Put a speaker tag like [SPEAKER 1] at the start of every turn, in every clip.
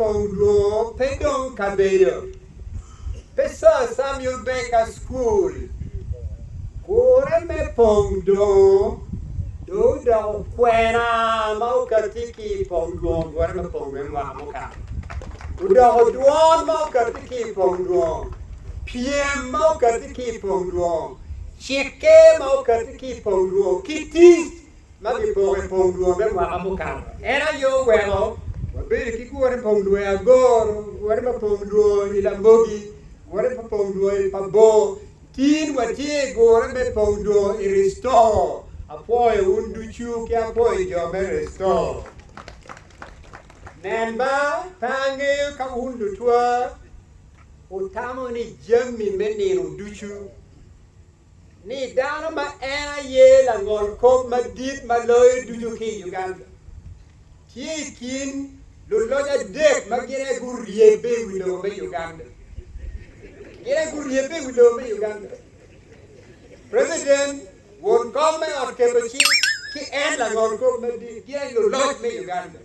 [SPEAKER 1] pongduo pedong kabedo. Pesa Samuel Baker School. Kore me pongduo. Do da kwena mau katiki pongduo. Kore me pongduo wa muka. Udah duan mau katiki pongduo. PM mau katiki pongduo. Cheke mau katiki pongduo. Kiti magi pore pongduo be wa muka. Era yo wero. Wabiri kikuwa pongduo ya goro. Kore me pongduo ila mogi. Kore me pongduo pabo. Tin watie gore me pongduo i restore. Apoy unduchu ki apoy jome restore. Nenba pange ka undu tua. Utamo ni jami meni unduchu. Ni dano ma ena ye la ngol kop ma dit ma loy duju ki Uganda. Tie kin loloja dek ma gire gurye be wilo me Uganda. Gire gurye be wilo me Uganda. President won come or kebachi ki en la ngol kop ma dit gire loloja me Uganda.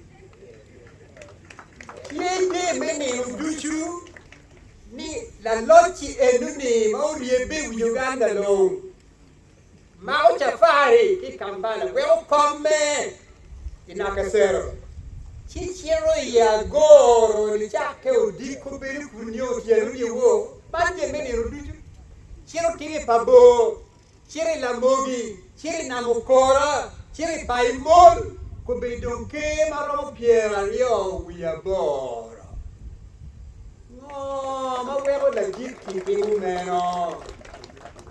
[SPEAKER 1] Tie de me ni unduchu ni la lochi enuni ma uriye be Uganda lo. Mau Chafari ki Kampala welcome inakasero chichiro ya goro ni chake udiko beri kunyo yeru yewo banje meni ruduju chiro tiri pabo chiri lambogi chiri namukora chiri paimol ko be donke maro piera yo wiabora no ma wero la giki kingu meno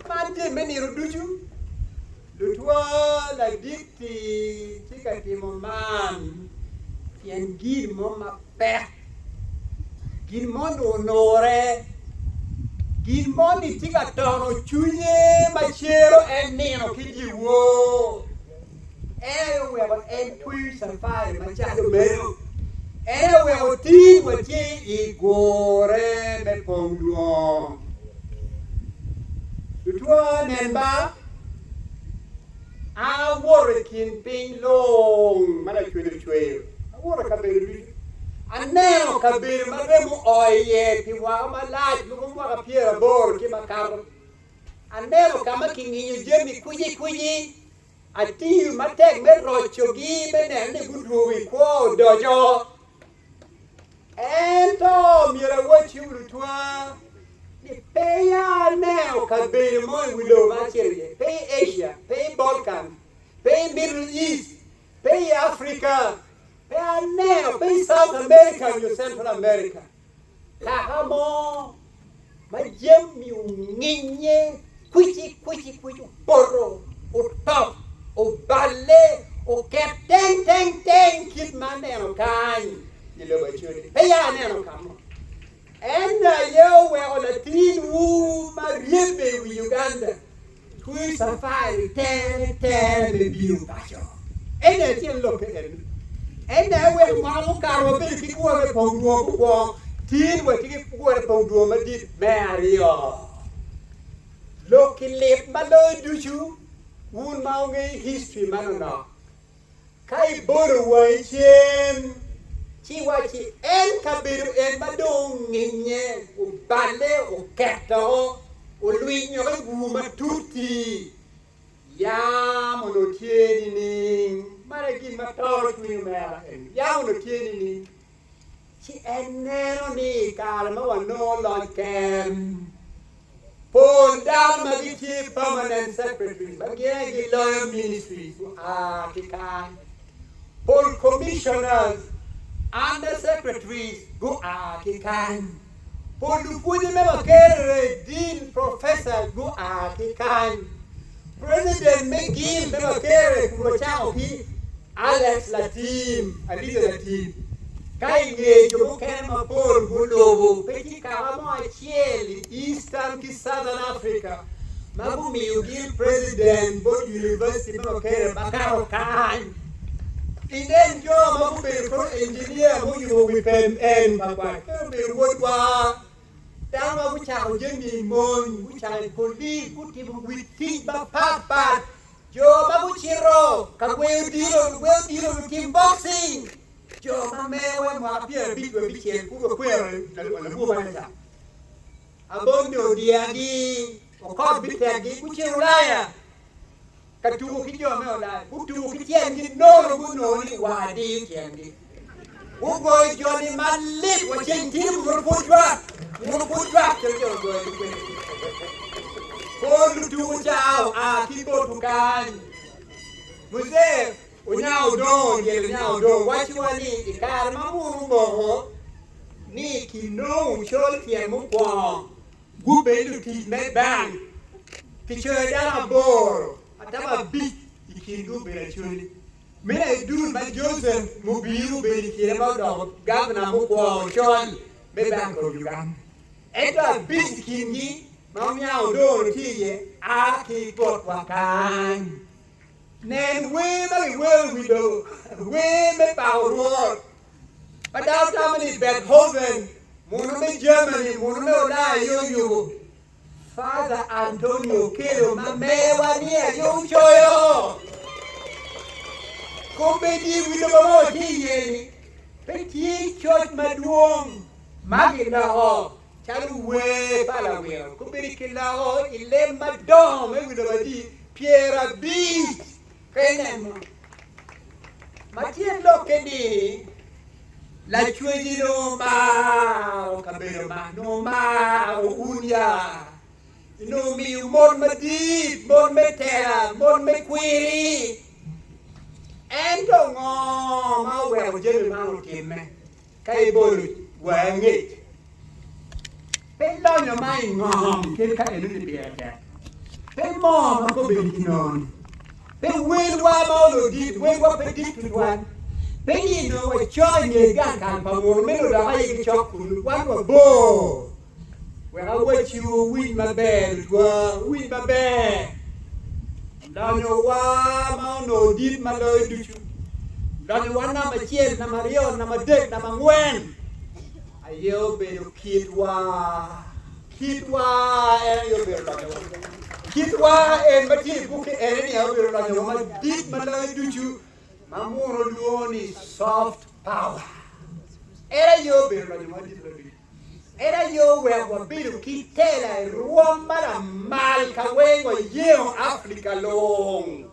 [SPEAKER 1] banje meni ruduju Lutua la dicti tika timo man tien gid mo ma pe gid mo onore gid mo ni tika tono chunye ma chero en nino kijiwo we ba en twi safari ma chado mero we oti wati igore me pongduo Lutua nemba I work in ping long, mana chwe. I work a bit. I never can be madam oye, Tiwama light, look what appear a board, Kimakar. I never come making in you, Jimmy Quiji. I think you might take me rocho give and the good movie quote, dojo. And Tom, you're what you will twa. Pay now can be more with pay Asia, pay Balkan, pay Middle East, pay Africa, pay now, pay South America, and Central America. Kahamo, my gem you ninye, quichi, borrow, or top, or ballet, or captain, tang, kid man, and kind. You know what you need. Pay now, come on. And yo we on a teen woo mariebe with Uganda. Twi safari ten baby you bacho. And I still look at it. And I went malu caro baby go away from go teen what you go away from do ma dit Mario. Look in lip malo do you woon maungi history manana. Kai boru way chen. Chiwachi en kabiru en badong ninye u bale u keto u luinyo guma tuti ya mono tieni ni maregi matoro tu mera en ya mono tieni ni chi enero ni kalma wano lokem pon down magiti permanent secretary magigi loyal ministries kikai pon commissioners Under secretaries go kikan. Polufuji mebakere dean professor go kikan. President McGill mebakere kurochao ki Alex Latim, Aliza Latim. Kainge jomo kema por gulobo peki kawamo achieli Eastern ki Southern Africa. Mabumi Ugil President Both University mebakere bakaro kan. Inen jo mabu be pro engineer mo you we pen en papa be wodwa ta mabu cha jemi mon bu cha poli bu ti bu ti ba jo mabu chiro ka we dilo team boxing cho mà mẹ ơi mà phía bị rồi bị chết cũng có quê là mua bán sao à bốn điều đi có con biết thế đi cũng chưa lại à cái chú cái cho mẹ lại cũng chú cái chuyện đi nô nó cũng nô đi hòa đi chuyện đi cũng gọi cho đi mà lít và trên thiên một phút ra cho rồi con chú chào à khi bộ thuộc can Muse unyaudo ngel nyaudo wachiwani ikar mamurumo ni kino chol tien mukwa gube luti me bang piche dama bor atama bit ikindu be choli mena idun ma Joseph mubiru be dikire ma do gavana mukwa chol me bang ko yugan eta bit kingi ma nyaudo tiye aki pot wakan nên quê mấy quê we do quê mấy bảo ruột bắt đầu Germany Beethoven muốn mấy Germany muốn mấy Ola you Father Antonio kêu mà mẹ wa nia yo choyo cô bé đi we do bao thi gì bé thi chốt mà duong mà cái nào chalu quê pa la quê cô bé đi cái nào ile mà đo mấy we do đi Pierre Beat Kenemo Matien lo che di la chui di Roma capello ma no ma unia no mi mon madi mon metera mon me quiri ento ngo ma we je ma ultime kai bolu wa ngi pe lo no mai ngom ke ka e lu di pieta pe mo ma ko be di non Pe win wa mo lo di win wa pe di tu wan pe ni no wa cho ni gan kan pa mo me lo da ai ki cho kun wan wa bo we ha wa chi win ma be wa win ma be da no wa mo no di ma lo du chu da no wa na ma chien na ma rio na ma de na ma ngwen ayo be lo kitwa yo be lo Kitwa en mati buke en ya biro la yo ma dit ma la duchu ma moro luoni soft power era yo biro la yo ma dit la duchu era yo we wa biro kitela ruoma la mal ka wengo yeo Africa long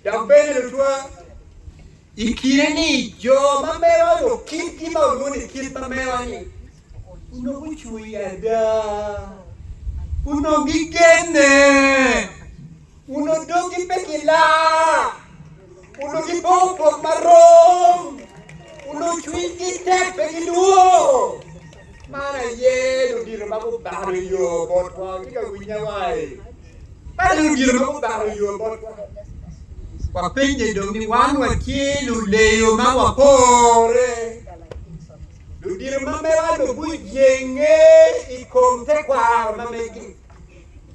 [SPEAKER 1] da bene lo tua ikireni yo ma mero lo kiti ma luoni kit ma mero ni uno buchu ya da uno gigene, uno dogi pekila, uno gipopo marron, uno chuigi te pekiluo. Mana ye lo di rumah ko baru yo bot ko kita punya wai. Baru di rumah ko baru yo bot ko. Wa penje dong ni wan wa ki lu le yo ma wa pore. Lu di rumah mewah lo bu jenge ikom te kwa ma megi.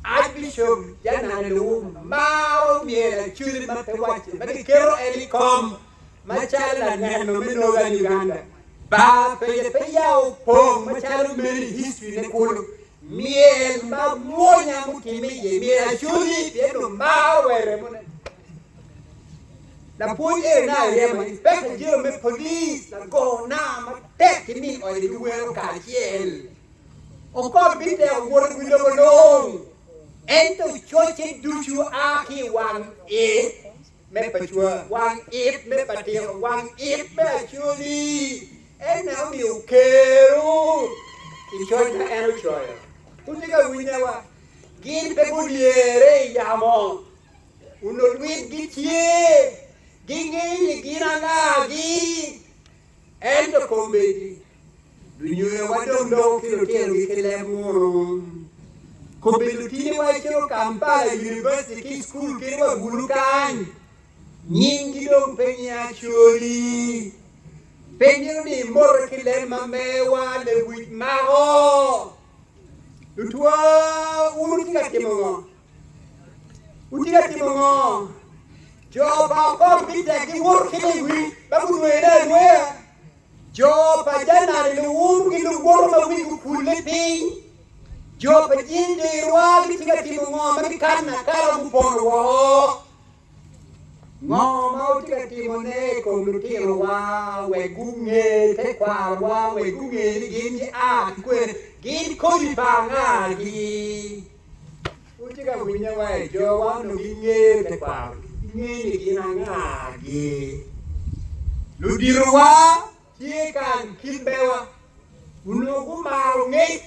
[SPEAKER 1] Archbishop jana lu mao miela churi ma te wachi. Ma di kero elikom ma chala nyano meno ga Uganda. Ba pe yao pong ma chalu meri history ne kulu. Miel ma monya mukimi ye miela churi pieno mao were mune. La puye na yema inspector jiro me police la go na ma tek ni o di wero ka chiel o ko bite o wor wi do long ento choche duchu aki wan e me pachua wan e me patio wan e me chuli en na mi o kero i chocha eno choya utiga winya wa gin pe buliere yamo uno wit gitie Gigi girangagi ento kombedi dunyue wadondo kilo kilemo kombedi tini wa kilo Kampala University School kilo gulukan nyingi dong penya choli penyo ni mor kilema mewa le wit maro lutua utiga timongo Jopa ko bita ki wor kini wi babu wena noya Jopa jana le wor ki lu wor ma wi ku kulle pin Jopa jinde wa bitika ti mo ma kana kala mu pon wo Ngoma tika timone komutiro wa we gunge te kwa wa we gunge ni gini a kwe gini kodi panga gi utika winya wa jo wa no ginge te kwa ni gina nga gi ludiro wa tie kan kimbewa uno gumaro nge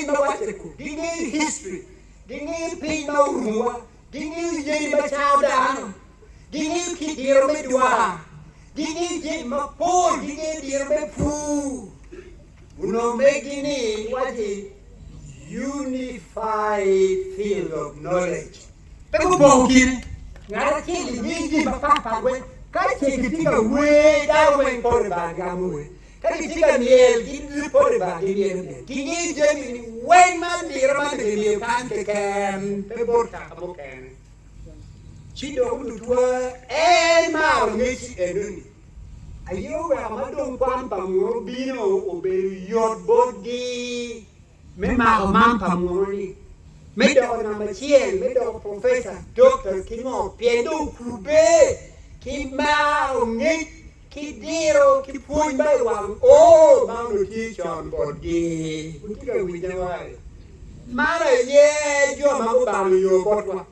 [SPEAKER 1] no wa te ku gini history gini pin no ruwa gini jadi macam dah, gini kita berdua, gini jadi mapur, gini dia berfu, uno begini wajib unified field of knowledge. Tapi mungkin ngada kiri gini apa gue, kasi kita gue dah gue korban kamu, kasi kita niel gini korban gini jadi wen man dia gini kan tekan, peborta bukan. Chido udua ma ngeci enuni ayo wa madon kwan pamuro bino oberu yot bodi me ma man pamuri me do na machien me do professor doctor kimo piendo kube ki ma ngi ki diro ki puin bai wang o ma no ti chon bodi utiga wijawai mara ye jo ma ba yo botwa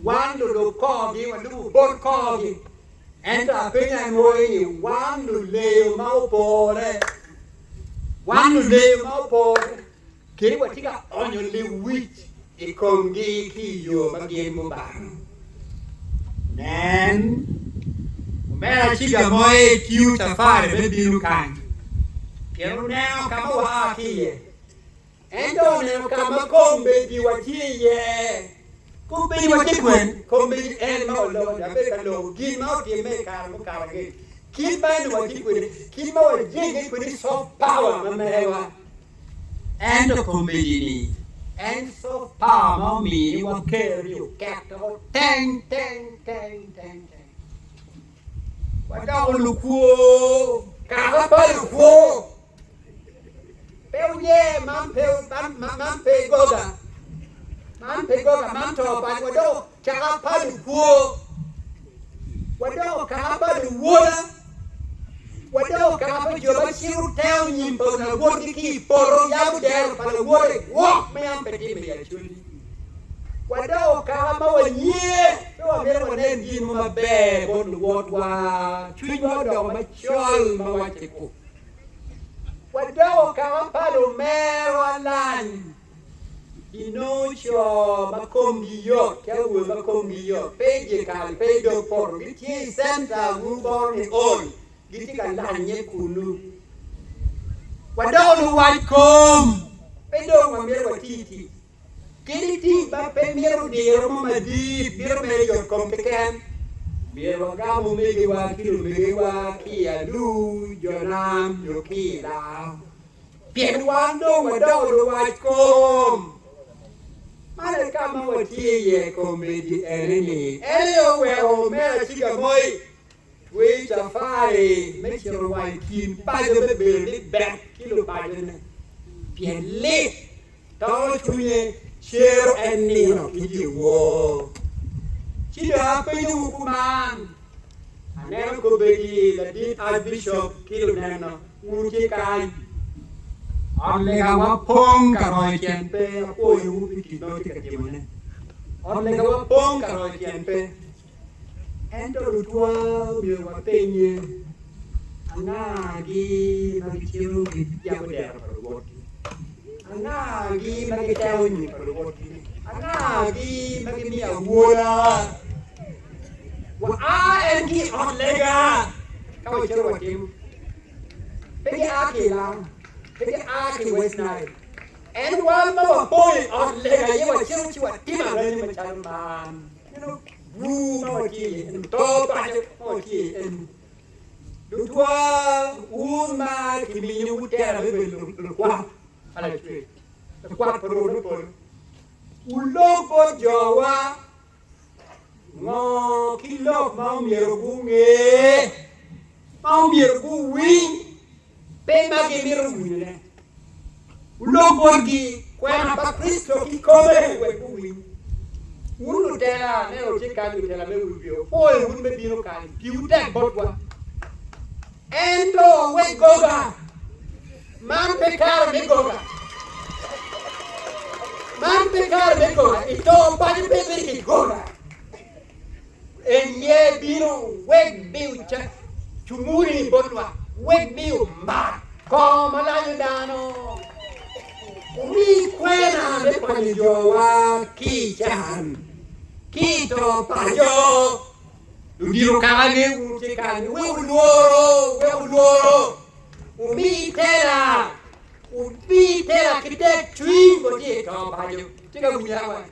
[SPEAKER 1] Wandu do kogi, wandu bot kogi. Enta penya ngoi, wandu leo maupore. Wandu leo maupore. Kiri watika onyo le wich. Ikongi ki yo magien mubano. Nen. Umera chiga moe kiu tafare bebiru kanyi. Kero neo kama wakiye. Ento neo kama kombe diwachiye. Kumbi wajikwen, kumbi en maulo, jabe kalo, gin mau di me karam karage. Kin man wajikwen, kin mau wajikwen soft power mamewa. And the kumbi ni, and soft power mau mi wa carry you capital, tang. Wadao lukuo, kahapa lukuo. Peu ye, man pe goda. Man pego ka man to pa wado chaka pa du ko wado ka pa du wola wado ka pa jo ba siru teo nyim po na wodi ki poro ya bu der pa na wodi wo me am peti me ya chuli wado ka ma wa ye to me wa den yin ma be bon wod wa chui wa do ma chol ma wa te ko wado ka pa du me wa lan Inocho makomgi yo, kaya we makomgi yo, peje kali, pejo poro, giti senta ngubor ni oi, giti kan lanye kunu. Wadao no waikom, pedo mamir watiti, kiti ba pe miru diro mamadi, biru mejo kompeken, biru gamu megi wakilu megi wakia lu, jonam yokila. Pien wando wadao no waikom. Mare kama watie komedi eneni. Elio weo mera chiga moi. Twe chafai. Mechiro wai kin. Pajo bebe li back. Kilo pajo ne. Pien li. Tao chunye. Shero eni no. Kiji wo. Chida penyu hukuman. Anero komedi. The deep archbishop. Kilo neno. Uruki kai. Onlega wapong karoi kienpe apo yu piti no tika jimone. Onlega wapong karoi kienpe. Ento lutua biar wapenye. Anagi magichiru yabu dera perwoti. Anagi magitau ni perwoti. Anagi magimia wula. Wa engi onlega. Kau chiru watim. Pegi aki lang. Jadi aki wes naik. En wal ma boy on lega ye wa chiru chiwa tima ni macam man. You know, wu ma ki en to pa ma ki en. Dua uma ki mi ni utera be lu kwa. Ala chi. Kwa pro por. Ulo po jowa. Ngo ki lo ma mi ru nge. Ma mi ru wi. Pema che mi rovina. Ulo borghi, quella pa Cristo chi come quei Unu tela ne o chikani tela me ubio. Oi un me bino kan. Piu tek botwa. Ento we goga. Man pecare me goga. Man pecare me goga. Ito pagi pepe ki goga. Enye bino we biu cha. Chumuri botwa. We biu ma. Como la yudano. Umi kwena me kwani jowa ki chan. Kito pajo. Udiro kagane uchekane. We uloro. Umi tela kite chui bodi to pajo. Tika bunyawa.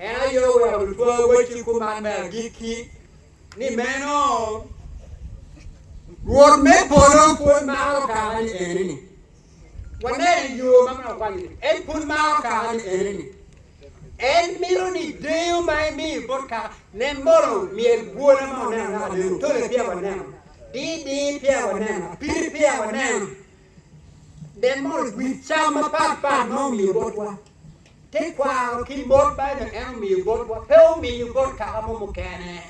[SPEAKER 1] Ena yo we ulwa wechi kumana giki. Ni meno. Wor me polo pun mao kagane enini. Wane yo mama kwani. En pun mao kagane enini. En miro ni deo mai mi borka ne moro mi el buona mo ne na de to le pia wane di pia wane pia wane den moro wi chama pa no mi borwa te kwa ki bor ba de en mi borwa pe mi borka mo kene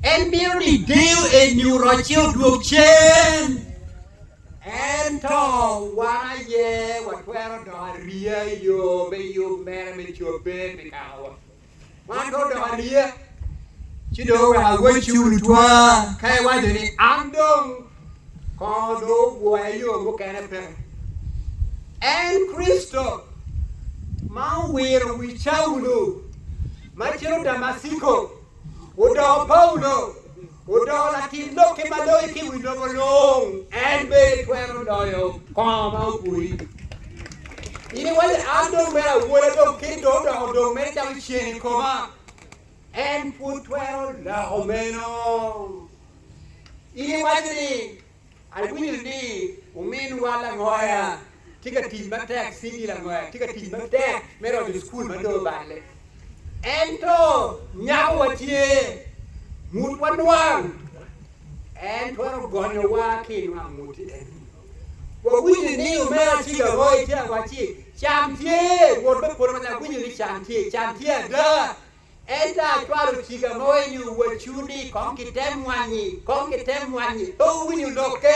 [SPEAKER 1] en miro ni deo en euro chiu du chen en to wana ye watwero do ria yo be yo mere me chope me kawa wan ko do ria chido wa we chu twa kai wa de ni andong ko do wo yo mo kana pe en Cristo ma wir wi chaulo ma chiro Damasiko udo Paulo udo la ti no ke ma do ki wi do long en be twero do yo ko ma pui ini wale ando mera wala do ki do me ta cheni ko ma en pu twero la omeno ini wale ni alwini ni umin wala ngoya tika ti matek sigi la ngoya tika ti matek mero di school ma do bale ento nyawa tie mut wanwang en twaro gonyo wa kinwa muti en wo wini ni umera chiga hoi tia kwa chi chamtie wo be por na wini ni chamtie da enta twaro chiga hoi ni wo chuni konki temwanyi to wini loke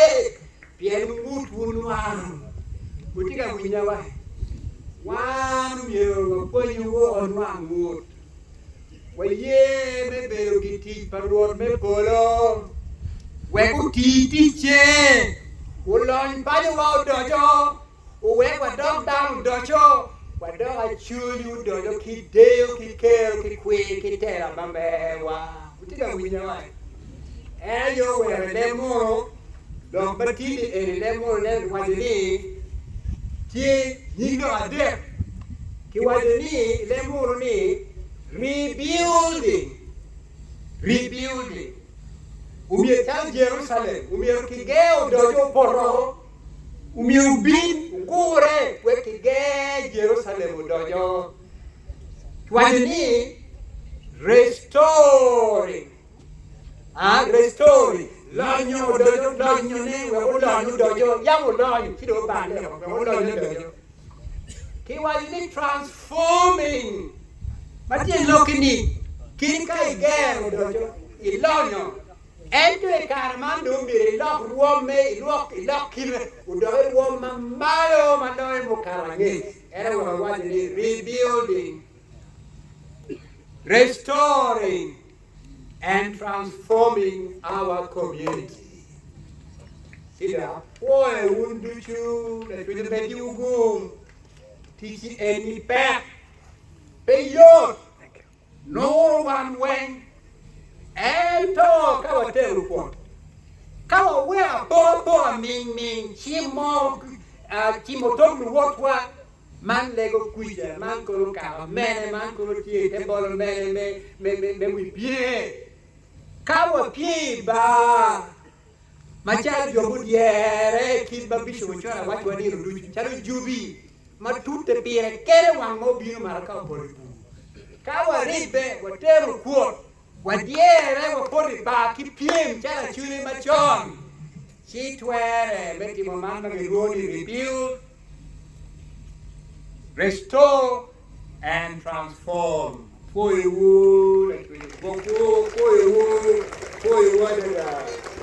[SPEAKER 1] pien mut wanwang utika winya wa wan yo ko yu wo onwang mut Waye me bero kiti parwor me polo. We kuti che. Ulon payo wa dojo. Uwe wa dog down dojo. Wa do a chulu dojo ki deo ki keo ki kwe ki tera bambe wa. Utika winya wa. Ayo we le moro. Don batili e le moro le wadini. Ti nigo ade. Ki wadini le moro ni rebuilding. Umietal Jerusalem, umiekigeo dojo poro, umiubin kure wekige Jerusalem dojo. Twani restoring. Restoring. Lanyo dojo, lanyo ne, lanyo dojo, yamu lanyo, kido bande, lanyo dojo. Kiwani transforming. Mati lokini kinka igero dojo ilonyo ento e karmando mbiri lok ruome ilok kile udoe ruoma mayo mandoe mukarangi era wawadi rebuilding, restoring and transforming our community. Sida oe unduchu le tude beti ugum tiki eni pek Peyo, no one went, and talk our telephone. Kawa wea bobo ming chimo chimotok what man lego kuija man kolo kawa mene man kolo tie te bolo mene me wi pie kawa pie ba macha jobu diere ki ba bisho chora watu wadi rudu charo jubi ma tutte pire kere wang mo bino maraka pori kawa ribe wateru kuot wadiere wa pori ba ki piem chala chuni machon si twere beti mo mama mi ruoni rebuild, restore and transform Foi o, foi o, foi o, foi o,